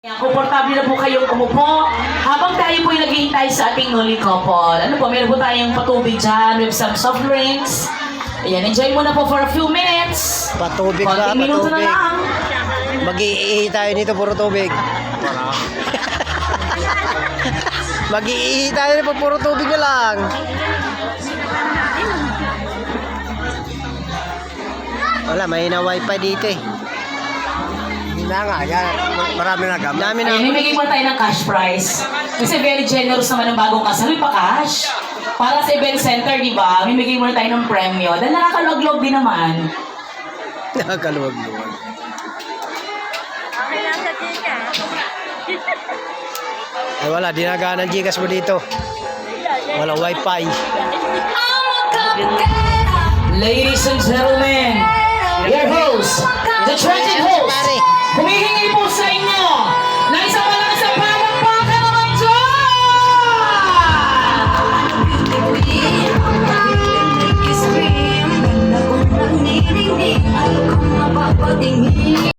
Komportable na po kayong umupo habang tayo po ay naghihintay sa ating newly couple. Ano po, meron po tayong patubig dyan with some soft drinks. Ayan, enjoy muna po for a few minutes. Patubig ba? Konting minuto na Patubig. lang. Mag-iihi tayo nito, puro tubig. Mag-iihi tayo nito, puro tubig na lang. Wala, may na wifi dito eh. Na nga, yan. Marami na gamit. Dami na. Ayan, bibigyan mo tayo ng cash prize. Kasi very generous naman ang bagong kasal. May pa-cash. Para sa event center, di ba? Bibigyan mo na tayo ng premyo. Dahil nakakalog-log din naman. Nakakaluwag-luwag. Ay wala, dinagaan ang Gcash mo dito. Wala wifi. Ladies and gentlemen, your host, the trending host, humihingi po sa inyo na isang malakas na palakpakan naman dyan!